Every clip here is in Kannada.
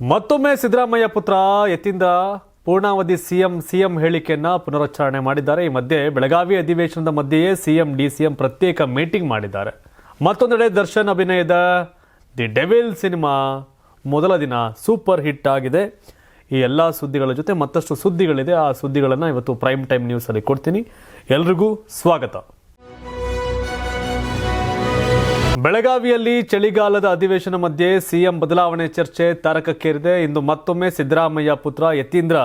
ಮತ್ತೊಮ್ಮೆ ಸಿದ್ದರಾಮಯ್ಯ ಪುತ್ರ ಯತೀಂದ್ರ ಪೂರ್ಣಾವಧಿ ಸಿಎಂ ಹೇಳಿಕೆಯನ್ನ ಪುನರುಚ್ಚಾರಣೆ ಮಾಡಿದ್ದಾರೆ. ಈ ಮಧ್ಯೆ ಬೆಳಗಾವಿ ಅಧಿವೇಶನದ ಮಧ್ಯೆಯೇ ಡಿಸಿಎಂ ಪ್ರತ್ಯೇಕ ಮೀಟಿಂಗ್ ಮಾಡಿದ್ದಾರೆ. ಮತ್ತೊಂದೆಡೆ ದರ್ಶನ್ ಅಭಿನಯದ ದಿ ಡೆವಿಲ್ ಸಿನಿಮಾ ಮೊದಲ ದಿನ ಸೂಪರ್ ಹಿಟ್ ಆಗಿದೆ. ಈ ಎಲ್ಲ ಸುದ್ದಿಗಳ ಜೊತೆ ಮತ್ತಷ್ಟು ಸುದ್ದಿಗಳಿದೆ. ಆ ಸುದ್ದಿಗಳನ್ನು ಇವತ್ತು ಪ್ರೈಮ್ ಟೈಮ್ ನ್ಯೂಸಲ್ಲಿ ಕೊಡ್ತೀನಿ. ಎಲ್ರಿಗೂ ಸ್ವಾಗತ. ಬೆಳಗಾವಿಯಲ್ಲಿ ಚಳಿಗಾಲದ ಅಧಿವೇಶನ ಮಧ್ಯೆ ಸಿಎಂ ಬದಲಾವಣೆ ಚರ್ಚೆ ತಾರಕಕ್ಕೇರಿದೆ. ಇಂದು ಮತ್ತೊಮ್ಮೆ ಸಿದ್ದರಾಮಯ್ಯ ಪುತ್ರ ಯತೀಂದ್ರ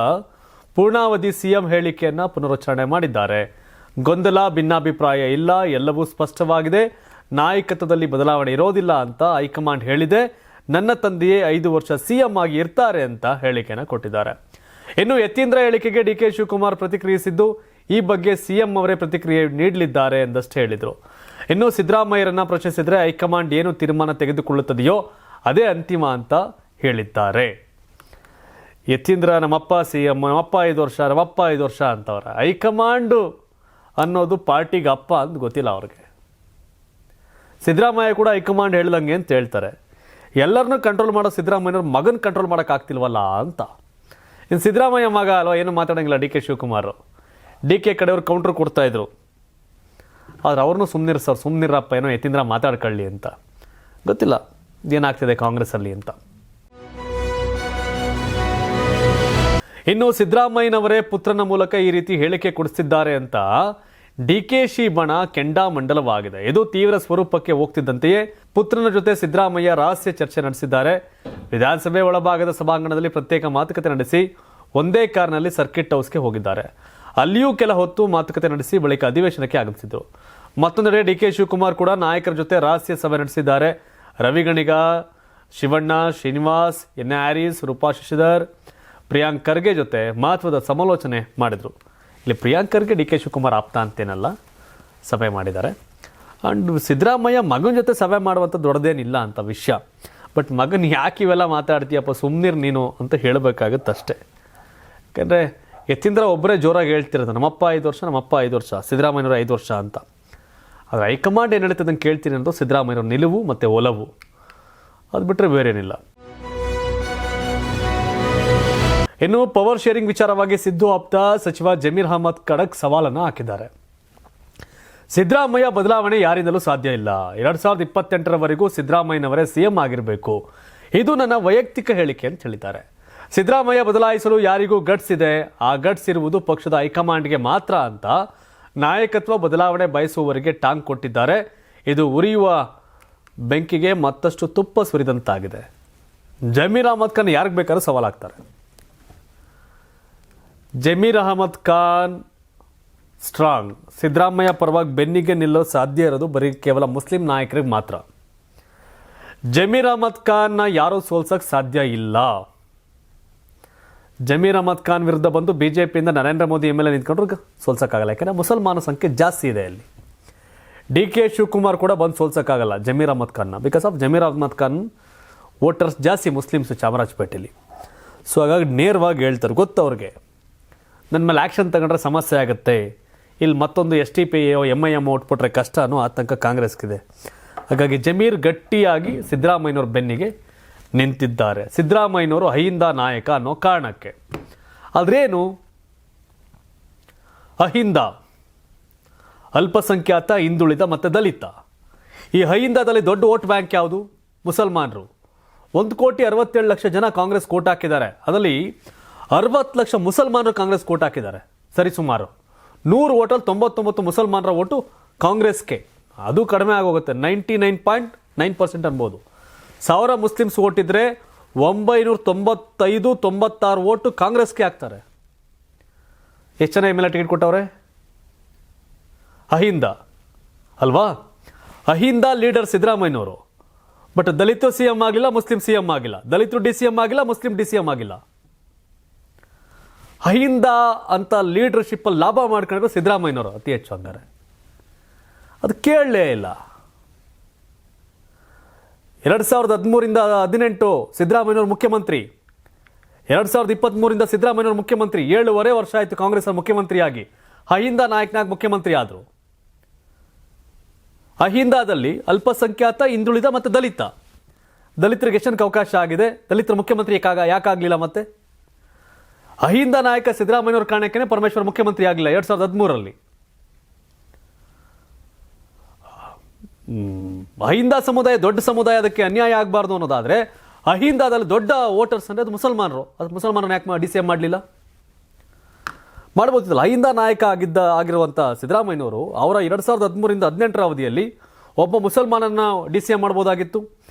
ಪೂರ್ಣಾವಧಿ ಸಿಎಂ ಹೇಳಿಕೆಯನ್ನ ಪುನರುಚ್ಚಾರಣೆ ಮಾಡಿದ್ದಾರೆ. ಗೊಂದಲ, ಭಿನ್ನಾಭಿಪ್ರಾಯ ಇಲ್ಲ, ಎಲ್ಲವೂ ಸ್ಪಷ್ಟವಾಗಿದೆ. ನಾಯಕತ್ವದಲ್ಲಿ ಬದಲಾವಣೆ ಇರೋದಿಲ್ಲ ಅಂತ ಹೈಕಮಾಂಡ್ ಹೇಳಿದೆ. ನನ್ನ ತಂದೆಯೇ 5 ವರ್ಷ ಸಿಎಂ ಆಗಿ ಇರ್ತಾರೆ ಅಂತ ಹೇಳಿಕೆಯನ್ನು ಕೊಟ್ಟಿದ್ದಾರೆ. ಇನ್ನು ಯತೀಂದ್ರ ಹೇಳಿಕೆಗೆ ಡಿಕೆ ಶಿವಕುಮಾರ್ ಪ್ರತಿಕ್ರಿಯಿಸಿದ್ದು, ಈ ಬಗ್ಗೆ ಸಿಎಂ ಅವರೇ ಪ್ರತಿಕ್ರಿಯೆ ನೀಡಲಿದ್ದಾರೆ ಎಂದಷ್ಟೇ ಹೇಳಿದರು. ಇನ್ನು ಸಿದ್ದರಾಮಯ್ಯರನ್ನ ಪ್ರಶ್ನಿಸಿದ್ರೆ ಹೈಕಮಾಂಡ್ ಏನು ತೀರ್ಮಾನ ತೆಗೆದುಕೊಳ್ಳುತ್ತದೆಯೋ ಅದೇ ಅಂತಿಮ ಅಂತ ಹೇಳಿದ್ದಾರೆ. ಯತೀಂದ್ರ ನಮ್ಮಪ್ಪ ಸಿಎಂ, ನಮ್ಮಪ್ಪ 5 ವರ್ಷ ಅಂತವ್ರೆ. ಹೈಕಮಾಂಡ್ ಅನ್ನೋದು ಪಾರ್ಟಿಗೆ ಅಪ್ಪ ಅಂತ ಗೊತ್ತಿಲ್ಲ ಅವ್ರಿಗೆ. ಸಿದ್ದರಾಮಯ್ಯ ಕೂಡ ಹೈಕಮಾಂಡ್ ಹೇಳ್ದಂಗೆ ಅಂತ ಹೇಳ್ತಾರೆ. ಎಲ್ಲರನ್ನೂ ಕಂಟ್ರೋಲ್ ಮಾಡೋ ಸಿದ್ದರಾಮಯ್ಯವ್ರ ಮಗನ ಕಂಟ್ರೋಲ್ ಮಾಡೋಕ್ಕಾಗ್ತಿಲ್ವಲ್ಲ ಅಂತ. ಇನ್ನು ಸಿದ್ದರಾಮಯ್ಯ ಮಗ ಅಲ್ವಾ, ಏನು ಮಾತಾಡೋಂಗಿಲ್ಲ ಡಿ ಕೆ ಶಿವಕುಮಾರ್. ಡಿ ಕೆ ಕಡೆಯವ್ರು ಕೌಂಟ್ರ್ ಕೊಡ್ತಾಯಿದ್ರು. ಆದ್ರೆ ಅವ್ರನ್ನೂ ಸುಮ್ಮನಿರಪ್ಪ, ಏನೋ ಯತೀಂದ್ರ ಮಾತಾಡ್ಕೊಳ್ಳಿ ಅಂತ. ಗೊತ್ತಿಲ್ಲ ಏನಾಗ್ತಿದೆ ಕಾಂಗ್ರೆಸ್ಸಲ್ಲಿ ಅಂತ. ಇನ್ನು ಸಿದ್ದರಾಮಯ್ಯನವರೇ ಪುತ್ರನ ಮೂಲಕ ಈ ರೀತಿ ಹೇಳಿಕೆ ಕೊಡಿಸ್ತಿದ್ದಾರೆ ಅಂತ ಡಿಕೆಶಿ ಬಣ ಕೆಂಡಾಮಂಡಲವಾಗಿದೆ. ಇದು ತೀವ್ರ ಸ್ವರೂಪಕ್ಕೆ ಹೋಗ್ತಿದ್ದಂತೆಯೇ ಪುತ್ರನ ಜೊತೆ ಸಿದ್ದರಾಮಯ್ಯ ರಹಸ್ಯ ಚರ್ಚೆ ನಡೆಸಿದ್ದಾರೆ. ವಿಧಾನಸಭೆ ಒಳಭಾಗದ ಸಭಾಂಗಣದಲ್ಲಿ ಪ್ರತ್ಯೇಕ ಮಾತುಕತೆ ನಡೆಸಿ ಒಂದೇ ಕಾರ್ನಲ್ಲಿ ಸರ್ಕಿಟ್ ಹೌಸ್ಗೆ ಹೋಗಿದ್ದಾರೆ. ಅಲ್ಲಿಯೂ ಕೆಲ ಹೊತ್ತು ಮಾತುಕತೆ ನಡೆಸಿ ಬಳಿಕ ಅಧಿವೇಶನಕ್ಕೆ ಆಗಮಿಸಿದ್ರು. ಮತ್ತೊಂದೆಡೆ ಡಿಕೆ ಶಿವಕುಮಾರ್ ಕೂಡ ನಾಯಕರ ಜೊತೆ ರಹಸ್ಯ ಸಭೆ ನಡೆಸಿದ್ದಾರೆ. ರವಿಗಣಿಗ, ಶಿವಣ್ಣ, ಶ್ರೀನಿವಾಸ್, ಎನ್ ಹ್ಯಾರಿಸ್, ರೂಪಾ ಶಶಿಧರ್, ಪ್ರಿಯಾಂಕ್ ಖರ್ಗೆ ಜೊತೆ ಮಹತ್ವದ ಸಮಾಲೋಚನೆ ಮಾಡಿದರು. ಇಲ್ಲಿ ಪ್ರಿಯಾಂಕ್ ಖರ್ಗೆ ಡಿ ಕೆ ಶಿವಕುಮಾರ್ ಆಪ್ತ ಅಂತೇನಲ್ಲ, ಸಭೆ ಮಾಡಿದ್ದಾರೆ. ಆ್ಯಂಡ್ ಸಿದ್ದರಾಮಯ್ಯ ಮಗನ ಜೊತೆ ಸಭೆ ಮಾಡುವಂಥ ದೊಡ್ಡದೇನಿಲ್ಲ ಅಂತ ವಿಷಯ. ಬಟ್ ಮಗನ ಯಾಕೆ ಇವೆಲ್ಲ ಮಾತಾಡ್ತೀಯಪ್ಪ, ಸುಮ್ಮನಿರು ನೀನು ಅಂತ ಹೇಳಬೇಕಾಗುತ್ತಷ್ಟೇ. ಯಾಕಂದರೆ ಯತೀಂದ್ರ ಒಬ್ಬರೇ ಜೋರಾಗಿ ಹೇಳ್ತಿರೋದು, ನಮ್ಮಪ್ಪ 5 ವರ್ಷ, ಸಿದ್ದರಾಮಯ್ಯನವರು 5 ವರ್ಷ ಅಂತ. ಆದರೆ ಹೈಕಮಾಂಡ್ ಏನು ಹೇಳ್ತದೆ ಅಂತ ಕೇಳ್ತೀನಿ ಅನ್ನೋದು ಸಿದ್ದರಾಮಯ್ಯನವ್ರ ನಿಲುವು ಮತ್ತು ಒಲವು. ಅದು ಬಿಟ್ಟರೆ ಬೇರೇನಿಲ್ಲ. ಇನ್ನು ಪವರ್ ಶೇರಿಂಗ್ ವಿಚಾರವಾಗಿ ಸಿದ್ದು ಆಪ್ತ ಸಚಿವ ಜಮೀರ್ ಅಹಮದ್ ಖಡಕ್ ಸವಾಲನ್ನು ಹಾಕಿದ್ದಾರೆ. ಸಿದ್ದರಾಮಯ್ಯ ಬದಲಾವಣೆ ಯಾರಿಂದಲೂ ಸಾಧ್ಯ ಇಲ್ಲ. 2028ರವರೆಗೂ ಸಿದ್ದರಾಮಯ್ಯನವರೇ ಸಿಎಂ ಆಗಿರಬೇಕು. ಇದು ನನ್ನ ವೈಯಕ್ತಿಕ ಹೇಳಿಕೆ ಅಂತ ಹೇಳಿದ್ದಾರೆ. ಸಿದ್ದರಾಮಯ್ಯ ಬದಲಾಯಿಸಲು ಯಾರಿಗೂ ಗಟ್ಸ್ ಇದೆ, ಆ ಗಟ್ಸ್ ಇರುವುದು ಪಕ್ಷದ ಹೈಕಮಾಂಡ್ಗೆ ಮಾತ್ರ ಅಂತ ನಾಯಕತ್ವ ಬದಲಾವಣೆ ಬಯಸುವವರಿಗೆ ಟಾಂಗ್ ಕೊಟ್ಟಿದ್ದಾರೆ. ಇದು ಉರಿಯುವ ಬೆಂಕಿಗೆ ಮತ್ತಷ್ಟು ತುಪ್ಪ ಸುರಿದಂತಾಗಿದೆ. ಜಮೀರ್ ಅಹಮದ್ ಖಾನ್ ಯಾರಿಗೆ ಬೇಕಾದ್ರೂ ಸವಾಲು ಹಾಕ್ತಾರೆ. ಜಮೀರ್ ಅಹಮದ್ ಖಾನ್ ಸ್ಟ್ರಾಂಗ್. ಸಿದ್ದರಾಮಯ್ಯ ಪರವಾಗಿ ಬೆನ್ನಿಗೆ ನಿಲ್ಲೋ ಸಾಧ್ಯ ಇರೋದು ಬರೀ ಕೇವಲ ಮುಸ್ಲಿಂ ನಾಯಕರಿಗೆ ಮಾತ್ರ. ಜಮೀರ್ ಅಹಮದ್ ಖಾನ್ನ ಯಾರೂ ಸೋಲ್ಸಕ್ಕೆ ಸಾಧ್ಯ ಇಲ್ಲ. ಜಮೀರ್ ಅಹಮದ್ ಖಾನ್ ವಿರುದ್ಧ ಬಂದು ಬಿಜೆಪಿಯಿಂದ Narendra Modi M L A ನಿಂತ್ಕೊಂಡ್ರು ಸೋಲ್ಸೋಕ್ಕಾಗಲ್ಲ. ಯಾಕಂದರೆ ಮುಸಲ್ಮಾನ ಸಂಖ್ಯೆ ಜಾಸ್ತಿ ಇದೆ ಅಲ್ಲಿ. ಡಿ ಕೆ ಶಿವಕುಮಾರ್ ಕೂಡ ಬಂದು ಸೋಲ್ಸೋಕ್ಕಾಗಲ್ಲ ಜಮೀರ್ ಅಹಮದ್ ಖಾನ್ನ. Because of Zameer Ahmed Khan voters ಜಾಸ್ತಿ ಮುಸ್ಲಿಮ್ಸ್ ಚಾಮರಾಜಪೇಟೆಯಲ್ಲಿ. ಸೊ ಹಾಗಾಗಿ ನೇರವಾಗಿ ಹೇಳ್ತಾರೆ, ಗೊತ್ತು ಅವ್ರಿಗೆ ನನ್ನ ಮೇಲೆ ಆ್ಯಕ್ಷನ್ ತಗೊಂಡ್ರೆ ಸಮಸ್ಯೆ ಆಗುತ್ತೆ. ಇಲ್ಲಿ ಮತ್ತೊಂದು STP MIM ಓಟ್ಬಿಟ್ರೆ ಕಷ್ಟ ಅನ್ನೋ ಆತಂಕ ಕಾಂಗ್ರೆಸ್ಗಿದೆ. ಹಾಗಾಗಿ ಜಮೀರ್ ಗಟ್ಟಿಯಾಗಿ ಸಿದ್ದರಾಮಯ್ಯನವ್ರ ಬೆನ್ನಿಗೆ ನಿಂತಿದ್ದಾರೆ. ಸಿದ್ದರಾಮಯ್ಯನವರು ಅಹಿಂದ ನಾಯಕ ಅನ್ನೋ ಕಾರಣಕ್ಕೆ. ಆದ್ರೇನು ಅಹಿಂದ? ಅಲ್ಪಸಂಖ್ಯಾತ, ಹಿಂದುಳಿದ ಮತ್ತು ದಲಿತ. ಈ ಅಹಿಂದದಲ್ಲಿ ದೊಡ್ಡ ವೋಟ್ ಬ್ಯಾಂಕ್ ಯಾವುದು? ಮುಸಲ್ಮಾನರು. 1,67,00,000 ಜನ ಕಾಂಗ್ರೆಸ್ ಕೋಟ್ ಹಾಕಿದ್ದಾರೆ. ಅದರಲ್ಲಿ 60 ಲಕ್ಷ ಮುಸಲ್ಮಾನರು ಕಾಂಗ್ರೆಸ್ ಕೋಟ್ ಹಾಕಿದ್ದಾರೆ. ಸರಿಸುಮಾರು 100 ಓಟಲ್ಲಿ 99 ಮುಸಲ್ಮಾನರ ಓಟು ಕಾಂಗ್ರೆಸ್ಗೆ. ಅದು ಕಡಿಮೆ ಆಗೋಗುತ್ತೆ, 99.9% ಅನ್ಬೋದು. 1000 ಮುಸ್ಲಿಮ್ಸ್ ಓಟಿದ್ರೆ 995-96 ಓಟು ಕಾಂಗ್ರೆಸ್ಗೆ ಹಾಕ್ತಾರೆ. ಎಷ್ಟು ಜನ MLA ಟಿಕೆಟ್ ಕೊಟ್ಟವ್ರೆ? ಅಹಿಂದ ಅಲ್ವಾ? ಅಹಿಂದ ಲೀಡರ್ ಸಿದ್ದರಾಮಯ್ಯನವರು. ಬಟ್ ದಲಿತ ಸಿಎಂ ಆಗಿಲ್ಲ, ಮುಸ್ಲಿಂ ಸಿಎಂ ಆಗಿಲ್ಲ. ದಲಿತರು DCM ಆಗಿಲ್ಲ, ಮುಸ್ಲಿಂ DCM ಆಗಿಲ್ಲ. ಅಹಿಂದ ಅಂತ ಲೀಡರ್ಶಿಪ್ ಲಾಭ ಮಾಡ್ಕೊಂಡ್ರೆ ಸಿದ್ದರಾಮಯ್ಯನವರು ಅತಿ ಹೆಚ್ಚು ಹಂಗಾರೆ. ಅದು ಕೇಳಲೇ ಇಲ್ಲ. 2013ರಿಂದ 18 ಸಿದ್ದರಾಮಯ್ಯನವರು ಮುಖ್ಯಮಂತ್ರಿ. 2023ರಿಂದ ಸಿದ್ದರಾಮಯ್ಯನವರು ಮುಖ್ಯಮಂತ್ರಿ. 7.5 ವರ್ಷ ಆಯಿತು ಕಾಂಗ್ರೆಸ್ ಮುಖ್ಯಮಂತ್ರಿಯಾಗಿ. ಅಹಿಂದ ನಾಯಕನಾಗಿ ಮುಖ್ಯಮಂತ್ರಿ ಆದರು. ಅಹಿಂದಾದಲ್ಲಿ ಅಲ್ಪಸಂಖ್ಯಾತ, ಹಿಂದುಳಿದ ಮತ್ತು ದಲಿತ ದಲಿತರಿಗೆ ಎಷ್ಟೊಂದು ಅವಕಾಶ ಆಗಿದೆ, ದಲಿತರ ಮುಖ್ಯಮಂತ್ರಿ ಯಾಕಾಗಲಿಲ್ಲ? ಮತ್ತೆ ಅಹಿಂದ ನಾಯಕ ಸಿದ್ದರಾಮಯ್ಯವ್ರ ಕಾರಣಕ್ಕೇ ಪರಮೇಶ್ವರ್ ಮುಖ್ಯಮಂತ್ರಿ ಆಗಲಿಲ್ಲ 2013ರಲ್ಲಿ. ಅಹಿಂದ ಸಮುದಾಯ ದೊಡ್ಡ ಸಮುದಾಯ, ಅದಕ್ಕೆ ಅನ್ಯಾಯ ಆಗಬಾರ್ದು ಅನ್ನೋದಾದ್ರೆ ಅಹಿಂದಾದಲ್ಲಿ ದೊಡ್ಡ ವೋಟರ್ಸ್ ಅಂದರೆ ಅದು ಮುಸಲ್ಮಾನರು. ಅದು ಮುಸಲ್ಮಾನರು ಯಾಕೆ DCM ಮಾಡಲಿಲ್ಲ? ಮಾಡ್ಬೋದಿತ್ತಲ್ಲ. ಅಹಿಂದ ನಾಯಕ ಆಗಿರುವಂಥ ಸಿದ್ದರಾಮಯ್ಯನವರು ಅವರ 2013ರಿಂದ 2018ರ ಅವಧಿಯಲ್ಲಿ ಒಬ್ಬ ಮುಸಲ್ಮಾನನ್ನ DCM ಮಾಡ್ಬೋದಾಗಿತ್ತು,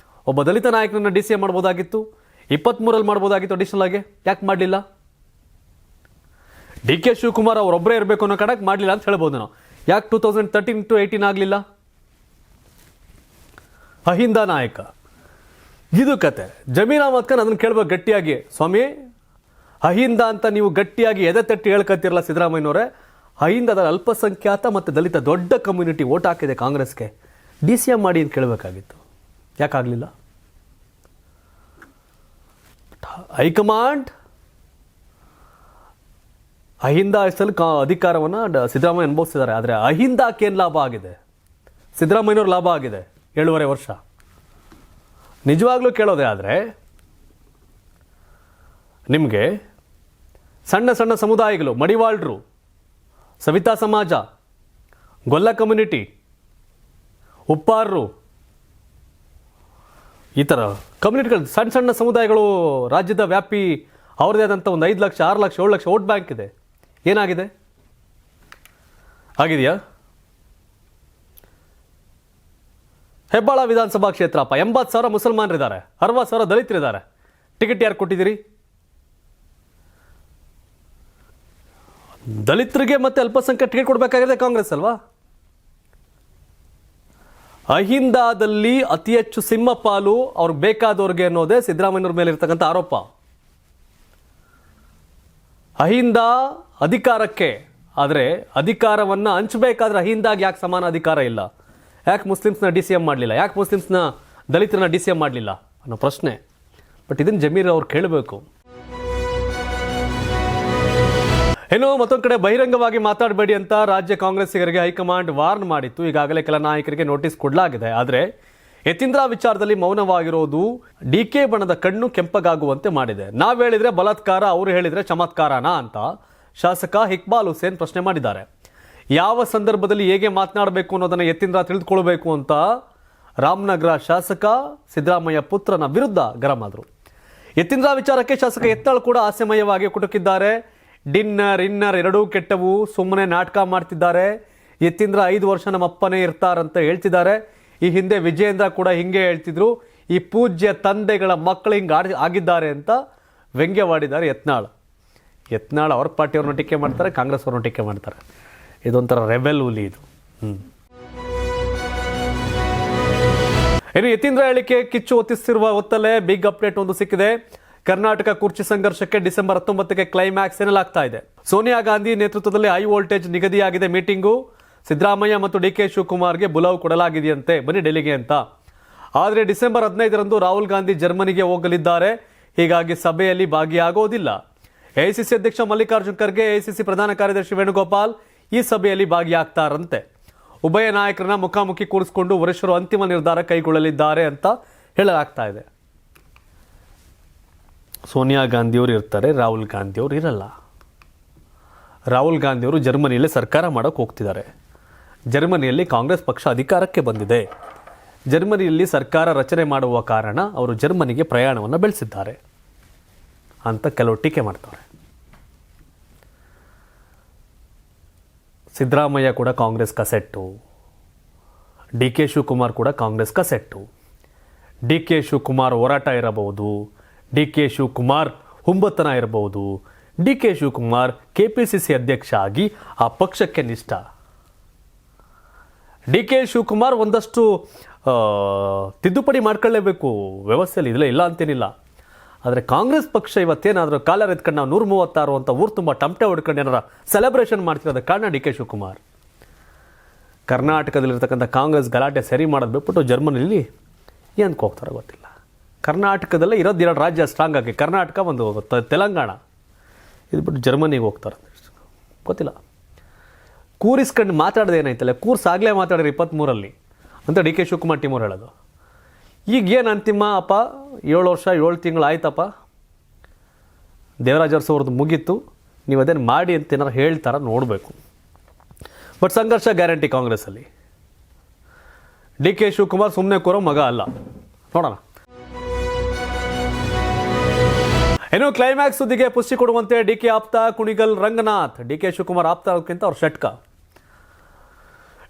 ಒಬ್ಬ ದಲಿತ ನಾಯಕನನ್ನ DCM ಮಾಡ್ಬೋದಾಗಿತ್ತು, 23ರಲ್ಲಿ ಮಾಡ್ಬೋದಾಗಿತ್ತು ಅಡಿಷನಲ್ ಆಗಿ. ಯಾಕೆ ಮಾಡಲಿಲ್ಲ? DK ಶಿವಕುಮಾರ್ ಅವರೊಬ್ಬರೇ ಇರಬೇಕು ಅನ್ನೋ ಕಾರಣಕ್ಕೆ ಮಾಡಲಿಲ್ಲ ಅಂತ ಹೇಳ್ಬೋದು ನಾವು. ಯಾಕೆ 2013 to 18 ಆಗಲಿಲ್ಲ? ಅಹಿಂದ ನಾಯಕ, ಇದು ಕತೆ. ಜಮೀರ್ ಅಹಮದ್ ಖಾನ್ ಅದನ್ನು ಕೇಳ್ಬೇಕು ಗಟ್ಟಿಯಾಗಿ, ಸ್ವಾಮಿ ಅಹಿಂದ ಅಂತ ನೀವು ಗಟ್ಟಿಯಾಗಿ ಎದೆ ತಟ್ಟಿ ಹೇಳ್ಕತ್ತಿರಲ್ಲ ಸಿದ್ದರಾಮಯ್ಯನವರೇ, ಅಹಿಂದದ ಅಲ್ಪಸಂಖ್ಯಾತ ಮತ್ತು ದಲಿತ ದೊಡ್ಡ ಕಮ್ಯುನಿಟಿ ಓಟ್ ಹಾಕಿದೆ ಕಾಂಗ್ರೆಸ್ಗೆ, DCM ಮಾಡಿ ಅಂತ ಕೇಳಬೇಕಾಗಿತ್ತು. ಯಾಕಾಗಲಿಲ್ಲ? ಹೈಕಮಾಂಡ್ ಅಹಿಂದ ಹೆಸರಲ್ಲಿ ಅಧಿಕಾರವನ್ನು ಸಿದ್ದರಾಮಯ್ಯ ಅನುಭವಿಸಿದ್ದಾರೆ. ಆದರೆ ಅಹಿಂದಕ್ಕೇನು ಲಾಭ ಆಗಿದೆ? ಸಿದ್ದರಾಮಯ್ಯನವ್ರ ಲಾಭ ಆಗಿದೆ 7.5 ವರ್ಷ. ನಿಜವಾಗ್ಲೂ ಕೇಳೋದೇ ಆದರೆ ನಿಮಗೆ ಸಣ್ಣ ಸಣ್ಣ ಸಮುದಾಯಗಳು, ಮಡಿವಾಳರು, ಸವಿತಾ ಸಮಾಜ, ಗೊಲ್ಲ ಕಮ್ಯುನಿಟಿ, ಉಪ್ಪಾರರು, ಈ ಥರ ಕಮ್ಯುನಿಟಿಗಳು, ಸಣ್ಣ ಸಣ್ಣ ಸಮುದಾಯಗಳು ರಾಜ್ಯದ ವ್ಯಾಪಿ ಅವ್ರದೇ ಆದಂಥ ಒಂದು 5 ಲಕ್ಷ 6 ಲಕ್ಷ 7 ಲಕ್ಷ ವೋಟ್ ಬ್ಯಾಂಕ್ ಇದೆ. ಏನಾಗಿದೆ? ಆಗಿದೆಯಾ? ಹೆಬ್ಬಾಳ ವಿಧಾನಸಭಾ ಕ್ಷೇತ್ರ 80,000 ಮುಸಲ್ಮಾನರಿದ್ದಾರೆ, 60,000 ದಲಿತರಿದ್ದಾರೆ. ಟಿಕೆಟ್ ಯಾರು ಕೊಟ್ಟಿದ್ದೀರಿ? ದಲಿತರಿಗೆ ಮತ್ತೆ ಅಲ್ಪಸಂಖ್ಯಾತ ಟಿಕೆಟ್ ಕೊಡಬೇಕಾಗಿದೆ ಕಾಂಗ್ರೆಸ್ ಅಲ್ವಾ? ಅಹಿಂದಾದಲ್ಲಿ ಅತಿ ಹೆಚ್ಚು ಸಿಂಹಪಾಲು ಅವ್ರಿಗೆ ಬೇಕಾದವ್ರಿಗೆ ಅನ್ನೋದೇ ಸಿದ್ದರಾಮಯ್ಯವ್ರ ಮೇಲೆ ಇರ್ತಕ್ಕಂಥ ಆರೋಪ. ಅಹಿಂದ ಅಧಿಕಾರಕ್ಕೆ, ಆದರೆ ಅಧಿಕಾರವನ್ನು ಹಂಚಬೇಕಾದ್ರೆ ಅಹಿಂದಾಗಿ ಯಾಕೆ ಸಮಾನ ಅಧಿಕಾರ ಇಲ್ಲ? ಯಾಕೆ ಮುಸ್ಲಿಮ್ಸ್ನ DCM ಮಾಡಲಿಲ್ಲ? ಯಾಕೆ ಮುಸ್ಲಿಮ್ಸ್ನ ದಲಿತರನ್ನ DCM ಮಾಡಲಿಲ್ಲ ಅನ್ನೋ ಪ್ರಶ್ನೆ. ಬಟ್ ಇದನ್ನು ಜಮೀರ್ ಅವ್ರು ಕೇಳಬೇಕು. ಏನೋ ಮತ್ತೊಂದು ಕಡೆ ಬಹಿರಂಗವಾಗಿ ಮಾತಾಡಬೇಡಿ ಅಂತ ರಾಜ್ಯ ಕಾಂಗ್ರೆಸ್ಸಿಗರಿಗೆ ಹೈಕಮಾಂಡ್ ವಾರ್ನ್ ಮಾಡಿತ್ತು. ಈಗಾಗಲೇ ಕೆಲ ನಾಯಕರಿಗೆ ನೋಟಿಸ್ ಕೊಡಲಾಗಿದೆ. ಆದರೆ ಯತೀಂದ್ರ ವಿಚಾರದಲ್ಲಿ ಮೌನವಾಗಿರೋದು DK ಬಣದ ಕಣ್ಣು ಕೆಂಪಗಾಗುವಂತೆ ಮಾಡಿದೆ. ನಾವು ಹೇಳಿದ್ರೆ ಬಲಾತ್ಕಾರ, ಅವರು ಹೇಳಿದ್ರೆ ಚಮತ್ಕಾರನಾ ಅಂತ ಶಾಸಕ ಇಕ್ಬಾಲ್ ಹುಸೇನ್ ಪ್ರಶ್ನೆ ಮಾಡಿದ್ದಾರೆ. ಯಾವ ಸಂದರ್ಭದಲ್ಲಿ ಹೇಗೆ ಮಾತನಾಡಬೇಕು ಅನ್ನೋದನ್ನು ಯತೀಂದ್ರ ತಿಳಿದುಕೊಳ್ಬೇಕು ಅಂತ ರಾಮನಗರ ಶಾಸಕ ಸಿದ್ದರಾಮಯ್ಯ ಪುತ್ರನ ವಿರುದ್ಧ ಗರಂ ಆದರು. ಯತೀಂದ್ರ ವಿಚಾರಕ್ಕೆ ಶಾಸಕ ಯತ್ನಾಳ್ ಕೂಡ ಹಾಸ್ಯಮಯವಾಗಿ ಕುಟುಕಿದ್ದಾರೆ. ಡಿನ್ನರ್ ಇನ್ನರ್ ಎರಡೂ ಕೆಟ್ಟವು, ಸುಮ್ಮನೆ ನಾಟಕ ಮಾಡ್ತಿದ್ದಾರೆ. ಯತೀಂದ್ರ 5 ವರ್ಷ ನಮ್ಮ ಅಪ್ಪನೇ ಇರ್ತಾರಂತ ಹೇಳ್ತಿದ್ದಾರೆ. ಈ ಹಿಂದೆ ವಿಜಯೇಂದ್ರ ಕೂಡ ಹಿಂಗೆ ಹೇಳ್ತಿದ್ರು, ಈ ಪೂಜ್ಯ ತಂದೆಗಳ ಮಕ್ಕಳು ಹಿಂಗೆ ಆಗಿದ್ದಾರೆ ಅಂತ ವ್ಯಂಗ್ಯವಾಡಿದ್ದಾರೆ ಯತ್ನಾಳ್ ಅವ್ರ ಪಾರ್ಟಿಯವ್ರನ್ನ ಟೀಕೆ ಮಾಡ್ತಾರೆ, ಕಾಂಗ್ರೆಸ್ ಅವ್ರನ್ನ ಟೀಕೆ ಮಾಡ್ತಾರೆ. ಇದೊಂಥರ ರೆಬೆಲ್ ಹುಲಿ ಇದು. ಇನ್ನು ಯತೀಂದ್ರ ಹೇಳಿಕೆ ಕಿಚ್ಚು ಹೊತ್ತಿಸಿರುವ ಹೊತ್ತಲ್ಲೇ ಬಿಗ್ ಅಪ್ಡೇಟ್ ಒಂದು ಸಿಕ್ಕಿದೆ. ಕರ್ನಾಟಕ ಕುರ್ಚಿ ಸಂಘರ್ಷಕ್ಕೆ ಡಿಸೆಂಬರ್ 19ಕ್ಕೆ ಕ್ಲೈಮ್ಯಾಕ್ಸ್ ಎನ್ನಲಾಗ್ತಾ ಇದೆ. ಸೋನಿಯಾ ಗಾಂಧಿ ನೇತೃತ್ವದಲ್ಲಿ ಹೈ ವೋಲ್ಟೇಜ್ ನಿಗದಿಯಾಗಿದೆ ಮೀಟಿಂಗು. ಸಿದ್ದರಾಮಯ್ಯ ಮತ್ತು DK ಶಿವಕುಮಾರ್ಗೆ ಬುಲಾವ್ ಕೊಡಲಾಗಿದೆಯಂತೆ, ಬನ್ನಿ ಡೆಲ್ಲಿಗೆ ಅಂತ. ಆದರೆ ಡಿಸೆಂಬರ್ 15ರಂದು ರಾಹುಲ್ ಗಾಂಧಿ ಜರ್ಮನಿಗೆ ಹೋಗಲಿದ್ದಾರೆ. ಹೀಗಾಗಿ ಸಭೆಯಲ್ಲಿ ಭಾಗಿಯಾಗೋದಿಲ್ಲ. AICC ಅಧ್ಯಕ್ಷ ಮಲ್ಲಿಕಾರ್ಜುನ್ ಖರ್ಗೆ, AICC ಪ್ರಧಾನ ಕಾರ್ಯದರ್ಶಿ ವೇಣುಗೋಪಾಲ್ ಈ ಸಭೆಯಲ್ಲಿ ಭಾಗಿಯಾಗ್ತಾರಂತೆ. ಉಭಯ ನಾಯಕರನ್ನ ಮುಖಾಮುಖಿ ಕೂರಿಸಿಕೊಂಡು ವರಿಷ್ಠರು ಅಂತಿಮ ನಿರ್ಧಾರ ಕೈಗೊಳ್ಳಲಿದ್ದಾರೆ ಅಂತ ಹೇಳಲಾಗ್ತಾ ಇದೆ. ಸೋನಿಯಾ ಗಾಂಧಿಯವರು ಇರ್ತಾರೆ, ರಾಹುಲ್ ಗಾಂಧಿಯವರು ಇರಲ್ಲ. ರಾಹುಲ್ ಗಾಂಧಿಯವರು ಜರ್ಮನಿಯಲ್ಲಿ ಸರ್ಕಾರ ಮಾಡೋಕೆ ಹೋಗ್ತಿದ್ದಾರೆ. ಜರ್ಮನಿಯಲ್ಲಿ ಕಾಂಗ್ರೆಸ್ ಪಕ್ಷ ಅಧಿಕಾರಕ್ಕೆ ಬಂದಿದೆ. ಜರ್ಮನಿಯಲ್ಲಿ ಸರ್ಕಾರ ರಚನೆ ಮಾಡುವ ಕಾರಣ ಅವರು ಜರ್ಮನಿಗೆ ಪ್ರಯಾಣವನ್ನು ಬೆಳೆಸಿದ್ದಾರೆ ಅಂತ ಕೆಲವು ಟೀಕೆ ಮಾಡ್ತಾರೆ. ಸಿದ್ದರಾಮಯ್ಯ ಕೂಡ ಕಾಂಗ್ರೆಸ್ ಕಸೆಟ್ಟು, DK ಶಿವಕುಮಾರ್ ಕೂಡ ಕಾಂಗ್ರೆಸ್ ಕಸೆಟ್ಟು. DK ಶಿವಕುಮಾರ್ ಹೋರಾಟ ಇರಬಹುದು, DK ಶಿವಕುಮಾರ್ ಹುಂಬತನ ಇರಬಹುದು, DK ಶಿವಕುಮಾರ್ KPCC ಅಧ್ಯಕ್ಷ ಆಗಿ ಆ ಪಕ್ಷಕ್ಕೆ ನಿಷ್ಠ. DK ಶಿವಕುಮಾರ್ ಒಂದಷ್ಟು ತಿದ್ದುಪಡಿ ಮಾಡ್ಕೊಳ್ಳೇಬೇಕು ವ್ಯವಸ್ಥೆಯಲ್ಲಿ, ಇಲ್ಲ ಅಂತೇನಿಲ್ಲ. ಆದರೆ ಕಾಂಗ್ರೆಸ್ ಪಕ್ಷ ಇವತ್ತೇನಾದರೂ ಕಾಲರ್ ಎತ್ಕೊಂಡು ನಾವು 136 ಅಂತ ಊರು ತುಂಬ ಟಮಟೆ ಹೊಡ್ಕೊಂಡು ಏನಾರ ಸೆಲೆಬ್ರೇಷನ್ ಮಾಡ್ತಿರೋದ ಕಾರಣ DK ಶಿವಕುಮಾರ್. ಕರ್ನಾಟಕದಲ್ಲಿರ್ತಕ್ಕಂಥ ಕಾಂಗ್ರೆಸ್ ಗಲಾಟೆ ಸರಿ ಮಾಡೋದು ಬಿಟ್ಬಿಟ್ಟು ಜರ್ಮನಿಲಿ ಏನಕ್ಕೆ ಹೋಗ್ತಾರೆ ಗೊತ್ತಿಲ್ಲ. ಕರ್ನಾಟಕದಲ್ಲೇ ಇರೋದು 2 ರಾಜ್ಯ ಸ್ಟ್ರಾಂಗ್ ಆಗಿ, ಕರ್ನಾಟಕ ಒಂದು ತೆಲಂಗಾಣ, ಇದು ಬಿಟ್ಟು ಜರ್ಮನಿಗೆ ಹೋಗ್ತಾರೆ ಗೊತ್ತಿಲ್ಲ. ಕೂರಿಸ್ಕೊಂಡು ಮಾತಾಡೋದು ಏನಾಯ್ತಲ್ಲ, ಕೂರ್ಸಾಗಲೇ ಮಾತಾಡಿರಿ 23ರಲ್ಲಿ ಅಂತ DK ಶಿವಕುಮಾರ್ ಟೀಮವ್ರು ಹೇಳೋದು. ಈಗ ಏನು ಅಂತಿಮ ಅಪ್ಪ 7 ವರ್ಷ 7 ತಿಂಗಳು ಆಯ್ತಪ್ಪ, ದೇವರಾಜ ಅರಸು ಅವ್ರದ್ದು ಮುಗೀತು, ನೀವು ಅದೇನು ಮಾಡಿ ಅಂತ ಏನಾರು ಹೇಳ್ತಾರ ನೋಡಬೇಕು. ಬಟ್ ಸಂಘರ್ಷ ಗ್ಯಾರಂಟಿ ಕಾಂಗ್ರೆಸ್ಸಲ್ಲಿ. ಡಿ ಕೆ ಶಿವಕುಮಾರ್ ಸುಮ್ಮನೆ ಕೂರೋ ಮಗ ಅಲ್ಲ, ನೋಡೋಣ. ಇನ್ನು ಕ್ಲೈಮ್ಯಾಕ್ಸ್ ಸುದ್ದಿಗೆ ಪುಷ್ಟಿ ಕೊಡುವಂತೆ ಡಿ ಕೆ ಆಪ್ತ ಕುಣಿಗಲ್ ರಂಗನಾಥ್. ಡಿ ಕೆ ಶಿವಕುಮಾರ್ ಆಪ್ತ ಅನ್ನೋದಕ್ಕಿಂತ ಅವ್ರ ಷಟ್ಕ.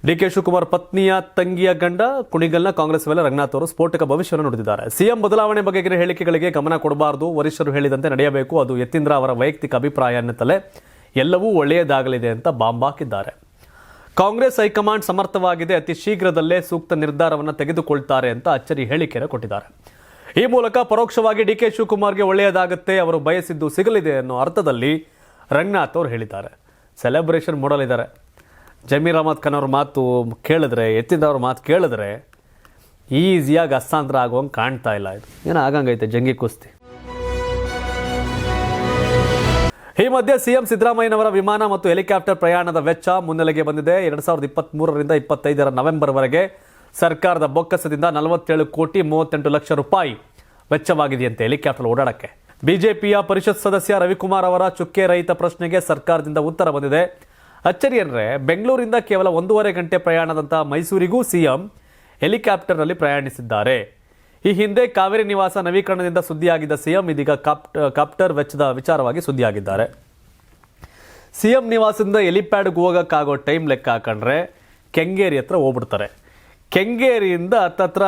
ಡಿ ಕೆ ಶಿವಕುಮಾರ್ ಪತ್ನಿಯ ತಂಗಿಯ ಗಂಡ ಕುಣಿಗಲ್ನ ಕಾಂಗ್ರೆಸ್ ಮೇಲೆ ರಂಗನಾಥ್ ಅವರು ಸ್ಫೋಟಕ ಭವಿಷ್ಯವನ್ನು ನುಡಿದಿದ್ದಾರೆ. ಸಿಎಂ ಬದಲಾವಣೆ ಬಗೆಗಿನ ಹೇಳಿಕೆಗಳಿಗೆ ಗಮನ ಕೊಡಬಾರದು, ವರಿಷ್ಠರು ಹೇಳಿದಂತೆ ನಡೆಯಬೇಕು, ಅದು ಯತೀಂದ್ರ ಅವರ ವೈಯಕ್ತಿಕ ಅಭಿಪ್ರಾಯ ಎನ್ನುತ್ತಲೇ ಎಲ್ಲವೂ ಒಳ್ಳೆಯದಾಗಲಿದೆ ಅಂತ ಬಾಂಬ್ ಹಾಕಿದ್ದಾರೆ. ಕಾಂಗ್ರೆಸ್ ಹೈಕಮಾಂಡ್ ಸಮರ್ಥವಾಗಿದೆ, ಅತಿ ಶೀಘ್ರದಲ್ಲೇ ಸೂಕ್ತ ನಿರ್ಧಾರವನ್ನು ತೆಗೆದುಕೊಳ್ತಾರೆ ಅಂತ ಅಚ್ಚರಿ ಹೇಳಿಕೆಯನ್ನು ಕೊಟ್ಟಿದ್ದಾರೆ. ಈ ಮೂಲಕ ಪರೋಕ್ಷವಾಗಿ ಡಿ ಕೆ ಶಿವಕುಮಾರ್ಗೆ ಒಳ್ಳೆಯದಾಗುತ್ತೆ, ಅವರು ಬಯಸಿದ್ದು ಸಿಗಲಿದೆ ಅನ್ನೋ ಅರ್ಥದಲ್ಲಿ ರಂಗನಾಥ್ ಅವರು ಹೇಳಿದ್ದಾರೆ. ಸೆಲೆಬ್ರೇಷನ್ ಮಾಡಲಿದ್ದಾರೆ. ಜಮೀರ್ ಅಹಮದ್ ಖಾನ್ ಅವ್ರ ಮಾತು ಕೇಳಿದ್ರೆ, ಯತೀಂದ್ರ ಅವ್ರ ಮಾತು ಕೇಳಿದ್ರೆ ಈಸಿಯಾಗಿ ಹಸ್ತಾಂತರ ಆಗುವಂಗೆ ಕಾಣ್ತಾ ಇಲ್ಲ. ಇದು ಏನೋ ಆಗಂಗೈತೆ ಜಂಗಿ ಕುಸ್ತಿ. ಈ ಮಧ್ಯೆ ಸಿಎಂ ಸಿದ್ದರಾಮಯ್ಯನವರ ವಿಮಾನ ಮತ್ತು ಹೆಲಿಕಾಪ್ಟರ್ ಪ್ರಯಾಣದ ವೆಚ್ಚ ಮುನ್ನೆಲೆಗೆ ಬಂದಿದೆ. 2023ರಿಂದ 25 ನವೆಂಬರ್ವರೆಗೆ ಸರ್ಕಾರದ ಬೊಕ್ಕಸದಿಂದ 47 ಕೋಟಿ 38 ಲಕ್ಷ ರೂಪಾಯಿ ವೆಚ್ಚವಾಗಿದೆಯಂತೆ ಹೆಲಿಕಾಪ್ಟರ್ ಓಡಾಡಕ್ಕೆ. ಬಿಜೆಪಿಯ ಪರಿಷತ್ ಸದಸ್ಯ ರವಿಕುಮಾರ್ ಅವರ ಚುಕ್ಕೆ ರಹಿತ ಪ್ರಶ್ನೆಗೆ ಸರ್ಕಾರದಿಂದ ಉತ್ತರ ಬಂದಿದೆ. ಅಚ್ಚರಿ ಅಂದರೆ ಬೆಂಗಳೂರಿಂದ ಕೇವಲ 1.5 ಗಂಟೆ ಪ್ರಯಾಣದಂಥ ಮೈಸೂರಿಗೂ ಸಿಎಂ ಹೆಲಿಕಾಪ್ಟರ್ನಲ್ಲಿ ಪ್ರಯಾಣಿಸಿದ್ದಾರೆ. ಈ ಹಿಂದೆ ಕಾವೇರಿ ನಿವಾಸ ನವೀಕರಣದಿಂದ ಸುದ್ದಿಯಾಗಿದ್ದ ಸಿಎಂ ಇದೀಗ ಕಾಪ್ಟರ್ ವೆಚ್ಚದ ವಿಚಾರವಾಗಿ ಸುದ್ದಿಯಾಗಿದ್ದಾರೆ. ಸಿಎಂ ನಿವಾಸದಿಂದ ಹೆಲಿಪ್ಯಾಡ್ಗೆ ಹೋಗೋಕ್ಕಾಗೋ ಟೈಮ್ ಲೆಕ್ಕ ಹಾಕೊಂಡ್ರೆ ಕೆಂಗೇರಿ ಹತ್ರ ಹೋಗ್ಬಿಡ್ತಾರೆ. ಕೆಂಗೇರಿಯಿಂದ ಹತ್ತತ್ರ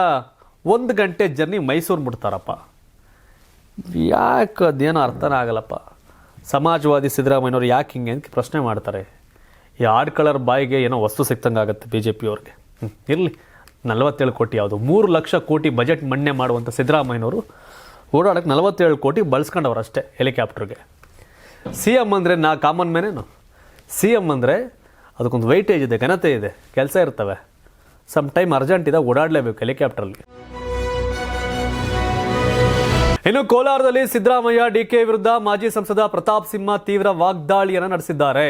1 ಗಂಟೆ ಜರ್ನಿ ಮೈಸೂರು ಮುಟ್ತಾರಪ್ಪ. ಯಾಕೆ ಅದೇನೋ ಅರ್ಥನೇ ಆಗಲ್ಲಪ್ಪ. ಸಮಾಜವಾದಿ ಸಿದ್ದರಾಮಯ್ಯನವ್ರು ಯಾಕೆ ಹಿಂಗೆ ಅಂತ ಪ್ರಶ್ನೆ ಮಾಡ್ತಾರೆ. ಈ ಆಡ್ಕಳರ್ ಬಾಯಿಗೆ ಏನೋ ವಸ್ತು ಸಿಕ್ತಂಗೆ ಆಗುತ್ತೆ ಬಿ ಜೆ ಪಿಯವ್ರಿಗೆ. ಇರಲಿ, 47 ಕೋಟಿ ಯಾವುದು, 3 ಲಕ್ಷ ಕೋಟಿ ಬಜೆಟ್ ಮಣ್ಣೆ ಮಾಡುವಂಥ ಸಿದ್ದರಾಮಯ್ಯನವರು ಓಡಾಡೋಕ್ಕೆ 47 ಕೋಟಿ ಬಳಸ್ಕೊಂಡವ್ರು ಅಷ್ಟೇ ಹೆಲಿಕಾಪ್ಟರ್ಗೆ. ಸಿ ಎಮ್ ಅಂದರೆ ಕಾಮನ್ ಮ್ಯಾನೇನು. ಸಿ ಎಮ್ ಅಂದರೆ ಅದಕ್ಕೊಂದು ವೆಯ್ಟೇಜ್ ಇದೆ, ಘನತೆ ಇದೆ, ಕೆಲಸ ಇರ್ತವೆ. ಸಮ್ ಟೈಮ್ ಅರ್ಜೆಂಟ್ ಇದೆ, ಓಡಾಡಲೇಬೇಕು ಹೆಲಿಕಾಪ್ಟರಲ್ಲಿ. ಇನ್ನು ಕೋಲಾರದಲ್ಲಿ ಸಿದ್ದರಾಮಯ್ಯ ಡಿಕೆ ವಿರುದ್ಧ ಮಾಜಿ ಸಂಸದ ಪ್ರತಾಪ್ ಸಿಂಹ ತೀವ್ರ ವಾಗ್ದಾಳಿಯನ್ನು ನಡೆಸಿದ್ದಾರೆ.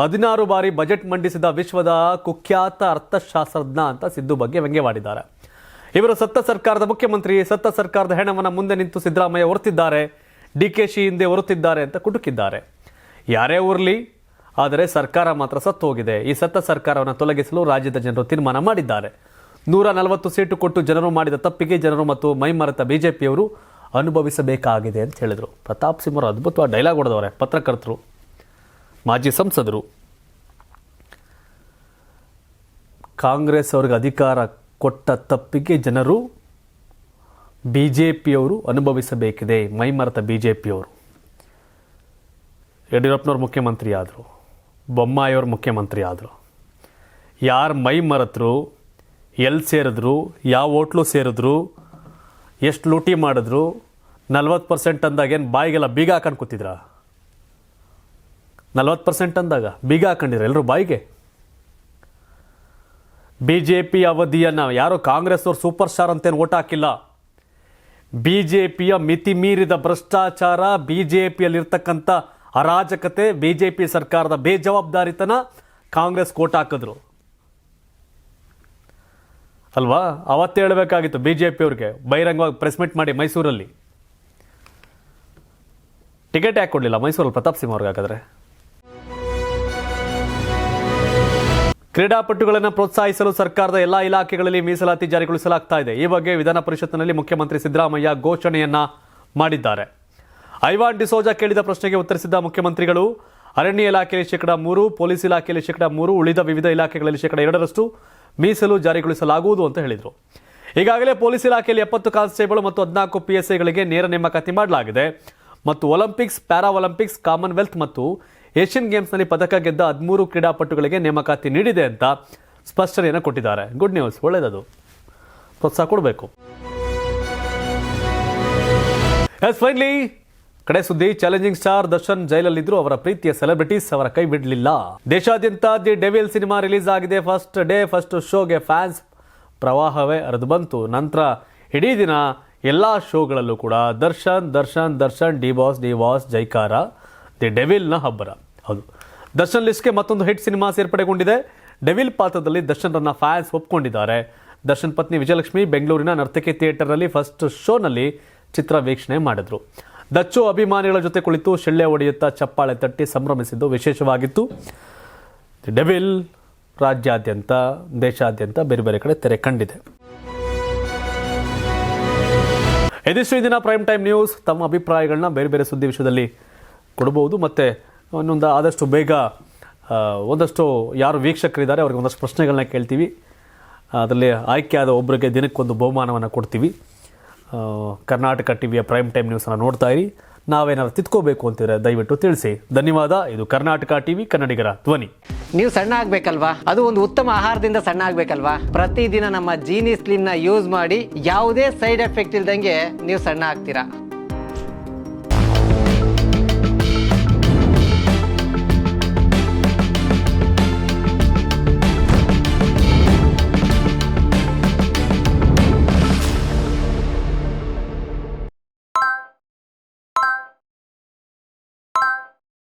16 ಬಾರಿ ಬಜೆಟ್ ಮಂಡಿಸಿದ ವಿಶ್ವದ ಕುಖ್ಯಾತ ಅರ್ಥಶಾಸ್ತ್ರಜ್ಞ ಅಂತ ಸಿದ್ದು ಬಗ್ಗೆ ವ್ಯಂಗ್ಯವಾಡಿದ್ದಾರೆ. ಇವರು ಸತ್ತ ಸರ್ಕಾರದ ಮುಖ್ಯಮಂತ್ರಿ, ಸತ್ತ ಸರ್ಕಾರದ ಹೆಣವನ್ನು ಮುಂದೆ ನಿಂತು ಸಿದ್ದರಾಮಯ್ಯ ಹೊರತಿದ್ದಾರೆ, ಡಿಕೆಶಿ ಹಿಂದೆ ಹೊರತಿದ್ದಾರೆ ಅಂತ ಕುಟುಕಿದ್ದಾರೆ. ಯಾರೇ ಊರ್ಲಿ, ಆದರೆ ಸರ್ಕಾರ ಮಾತ್ರ ಸತ್ತು ಹೋಗಿದೆ. ಈ ಸತ್ತ ಸರ್ಕಾರವನ್ನು ತೊಲಗಿಸಲು ರಾಜ್ಯದ ಜನರು ತೀರ್ಮಾನ ಮಾಡಿದ್ದಾರೆ. 140 ಸೀಟು ಕೊಟ್ಟು ಜನರು ಮಾಡಿದ ತಪ್ಪಿಗೆ ಜನರು ಮತ್ತು ಮೈಮರೆತ ಬಿಜೆಪಿಯವರು ಅನುಭವಿಸಬೇಕಾಗಿದೆ ಅಂತ ಹೇಳಿದರು. ಪ್ರತಾಪ್ ಸಿಂಹ ಅವರು ಅದ್ಭುತವಾದ ಡೈಲಾಗ್ ಹೊಡೆದವ್ರೆ. ಪತ್ರಕರ್ತರು, ಮಾಜಿ ಸಂಸದರು, ಕಾಂಗ್ರೆಸ್ ಅವ್ರಿಗೆ ಅಧಿಕಾರ ಕೊಟ್ಟ ತಪ್ಪಿಗೆ ಜನರು ಬಿಜೆಪಿಯವರು ಅನುಭವಿಸಬೇಕಿದೆ. ಮೈಮರೆತ ಬಿಜೆಪಿಯವರು. ಯಡಿಯೂರಪ್ಪನವ್ರು ಮುಖ್ಯಮಂತ್ರಿ ಆದರು, ಬೊಮ್ಮಾಯಿಯವರು ಮುಖ್ಯಮಂತ್ರಿ ಆದರು. ಯಾರು ಮೈ ಮರೆತರು, ಎಲ್ಲಿ ಸೇರಿದ್ರು, ಯಾವ ಹೋಟ್ಲು ಸೇರಿದ್ರು, ಎಷ್ಟು ಲೂಟಿ ಮಾಡಿದ್ರು, 40% ಅಂದಾಗ ಏನು ಬಾಯಿಗೆಲ್ಲ ಬೀಗ ಹಾಕೊಂಡು ಕೂತಿದ್ರ? 40% ಅಂದಾಗ ಬೀಗ ಹಾಕೊಂಡಿದ್ರು ಎಲ್ಲರೂ ಬಾಯಿಗೆ. ಬಿ ಜೆ ಪಿ ಅವಧಿಯನ್ನು ಯಾರೋ ಕಾಂಗ್ರೆಸ್ ಅವ್ರು ಸೂಪರ್ ಸ್ಟಾರ್ ಅಂತೇನು ಓಟ್ ಹಾಕಿಲ್ಲ. ಬಿ ಜೆ ಪಿಯ ಮಿತಿ ಮೀರಿದ ಭ್ರಷ್ಟಾಚಾರ, ಬಿ ಜೆ ಪಿಯಲ್ಲಿರ್ತಕ್ಕಂಥ ಅರಾಜಕತೆ, ಬಿ ಜೆ ಪಿ ಸರ್ಕಾರದ ಬೇಜವಾಬ್ದಾರಿತನ ಕಾಂಗ್ರೆಸ್ ಓಟ್ ಹಾಕಿದ್ರು ಅಲ್ವಾ? ಅವತ್ತೇ ಹೇಳಬೇಕಾಗಿತ್ತು ಬಿ ಜೆ ಪಿಯವ್ರಿಗೆ ಬಹಿರಂಗವಾಗಿ ಪ್ರೆಸ್ ಮೀಟ್ ಮಾಡಿ ಮೈಸೂರಲ್ಲಿ. ಟಿಕೆಟ್ ಯಾಕೆ ಕೊಡಲಿಲ್ಲ ಮೈಸೂರಲ್ಲಿ ಪ್ರತಾಪ್ ಸಿಂಹ ಅವ್ರಿಗೆ? ಹಾಗಾದ್ರೆ ಕ್ರೀಡಾಪಟುಗಳನ್ನು ಪ್ರೋತ್ಸಾಹಿಸಲು ಸರ್ಕಾರದ ಎಲ್ಲಾ ಇಲಾಖೆಗಳಲ್ಲಿ ಮೀಸಲಾತಿ ಜಾರಿಗೊಳಿಸಲಾಗ್ತಾ ಇದೆ. ಈ ಬಗ್ಗೆ ವಿಧಾನ ಪರಿಷತ್ನಲ್ಲಿ ಮುಖ್ಯಮಂತ್ರಿ ಸಿದ್ದರಾಮಯ್ಯ ಘೋಷಣೆಯನ್ನ ಮಾಡಿದ್ದಾರೆ. ಐವಾನ್ ಡಿಸೋಜಾ ಕೇಳಿದ ಪ್ರಶ್ನೆಗೆ ಉತ್ತರಿಸಿದ ಮುಖ್ಯಮಂತ್ರಿಗಳು, ಅರಣ್ಯ ಇಲಾಖೆಯಲ್ಲಿ 3%, ಪೊಲೀಸ್ ಇಲಾಖೆಯಲ್ಲಿ 3%, ಉಳಿದ ವಿವಿಧ ಇಲಾಖೆಗಳಲ್ಲಿ 2% ಮೀಸಲು ಜಾರಿಗೊಳಿಸಲಾಗುವುದು ಅಂತ ಹೇಳಿದರು. ಈಗಾಗಲೇ ಪೊಲೀಸ್ ಇಲಾಖೆಯಲ್ಲಿ 70 ಕಾನ್ಸ್ಟೇಬಲ್ ಮತ್ತು 14 PSIಗಳಿಗೆ ನೇರ ನೇಮಕಾತಿ ಮಾಡಲಾಗಿದೆ ಮತ್ತು ಒಲಿಂಪಿಕ್ಸ್, ಪ್ಯಾರಾ ಒಲಿಂಪಿಕ್ಸ್, ಕಾಮನ್ವೆಲ್ತ್ ಮತ್ತು ಏಷ್ಯನ್ ಗೇಮ್ಸ್ನಲ್ಲಿ ಪದಕ ಗೆದ್ದ 13 ಕ್ರೀಡಾಪಟುಗಳಿಗೆ ನೇಮಕಾತಿ ನೀಡಿದೆ ಅಂತ ಸ್ಪಷ್ಟನೆಯನ್ನು ಕೊಟ್ಟಿದ್ದಾರೆ. ಗುಡ್ ನ್ಯೂಸ್, ಒಳ್ಳೆಯದು, ಪ್ರೋತ್ಸಾಹ ಕೊಡಬೇಕು. ಫೈನಲಿ ಕಡೆ ಸುದ್ದಿ, ಚಾಲೆಂಜಿಂಗ್ ಸ್ಟಾರ್ ದರ್ಶನ್ ಜೈಲಲ್ಲಿದ್ರು. ಅವರ ಪ್ರೀತಿಯ ಸೆಲೆಬ್ರಿಟೀಸ್ ಅವರ ಕೈ ಬಿಡಲಿಲ್ಲ. ದೇಶಾದ್ಯಂತ ದಿ ಡೆವಿಲ್ ಸಿನಿಮಾ ರಿಲೀಸ್ ಆಗಿದೆ. ಫಸ್ಟ್ ಶೋಗೆ ಫ್ಯಾನ್ಸ್ ಪ್ರವಾಹವೇ ಹರಿದು ಬಂತು. ನಂತರ ಇಡೀ ದಿನ ಎಲ್ಲ ಶೋಗಳಲ್ಲೂ ಕೂಡ ದರ್ಶನ್ ಡಿ ಬಾಸ್ ಜೈಕಾರ, ದಿ ಡೆವಿಲ್ನ ಹಬ್ಬರ. ಹೌದು, ದರ್ಶನ್ ಲಿಸ್ಟ್ಗೆ ಮತ್ತೊಂದು ಹಿಟ್ ಸಿನಿಮಾ ಸೇರ್ಪಡೆಗೊಂಡಿದೆ. ಡೆವಿಲ್ ಪಾತ್ರದಲ್ಲಿ ದರ್ಶನ್ರನ್ನ ಫ್ಯಾನ್ಸ್ ಒಪ್ಕೊಂಡಿದ್ದಾರೆ. ದರ್ಶನ್ ಪತ್ನಿ ವಿಜಯಲಕ್ಷ್ಮಿ ಬೆಂಗಳೂರಿನ ನರ್ತಕಿ ಥಿಯೇಟರ್ನಲ್ಲಿ ಫಸ್ಟ್ ಶೋನಲ್ಲಿ ಚಿತ್ರ ವೀಕ್ಷಣೆ ಮಾಡಿದ್ರು. ದಚ್ಚು ಅಭಿಮಾನಿಗಳ ಜೊತೆ ಕುಳಿತು ಶೆಳ್ಳೆ ಹೊಡೆಯುತ್ತಾ ಚಪ್ಪಾಳೆ ತಟ್ಟಿ ಸಂಭ್ರಮಿಸಿದ್ದು ವಿಶೇಷವಾಗಿತ್ತು. ಡೆವಿಲ್ ರಾಜ್ಯಾದ್ಯಂತ ದೇಶಾದ್ಯಂತ ಬೇರೆ ಬೇರೆ ಕಡೆ ತೆರೆ ಕಂಡಿದೆ. ಇದಿಷ್ಟು ಇಂದಿನ ಪ್ರೈಮ್ ಟೈಮ್ ನ್ಯೂಸ್. ತಮ್ಮ ಅಭಿಪ್ರಾಯಗಳನ್ನ ಬೇರೆ ಬೇರೆ ಸುದ್ದಿ ವಿಷಯದಲ್ಲಿ ಕೊಡಬಹುದು. ಮತ್ತು ಇನ್ನೊಂದು ಆದಷ್ಟು ಬೇಗ ಒಂದಷ್ಟು ಯಾರು ವೀಕ್ಷಕರಿದ್ದಾರೆ ಅವ್ರಿಗೆ ಒಂದಷ್ಟು ಪ್ರಶ್ನೆಗಳನ್ನ ಕೇಳ್ತೀವಿ. ಅದರಲ್ಲಿ ಆಯ್ಕೆಯಾದ ಒಬ್ಬರಿಗೆ ದಿನಕ್ಕೊಂದು ಬಹುಮಾನವನ್ನು ಕೊಡ್ತೀವಿ. ಕರ್ನಾಟಕ ಟಿವಿಯ ಪ್ರೈಮ್ ಟೈಮ್ ನ್ಯೂಸನ್ನು ನೋಡ್ತಾ ಇರಿ. ನಾವೇನಾದ್ರು ತಿದ್ಕೋಬೇಕು ಅಂತಿದ್ರೆ ದಯವಿಟ್ಟು ತಿಳಿಸಿ. ಧನ್ಯವಾದ. ಇದು ಕರ್ನಾಟಕ ಟಿವಿ, ಕನ್ನಡಿಗರ ಧ್ವನಿ. ನೀವು ಸಣ್ಣ ಆಗ್ಬೇಕಲ್ವಾ? ಅದು ಒಂದು ಉತ್ತಮ ಆಹಾರದಿಂದ ಸಣ್ಣ ಆಗ್ಬೇಕಲ್ವಾ? ಪ್ರತಿದಿನ ನಮ್ಮ ಜೀನಿ ಸ್ಲಿಮ್ನ ಯೂಸ್ ಮಾಡಿ ಯಾವುದೇ ಸೈಡ್ ಎಫೆಕ್ಟ್ ಇಲ್ದಂಗೆ ನೀವು ಸಣ್ಣ ಆಗ್ತೀರಾ.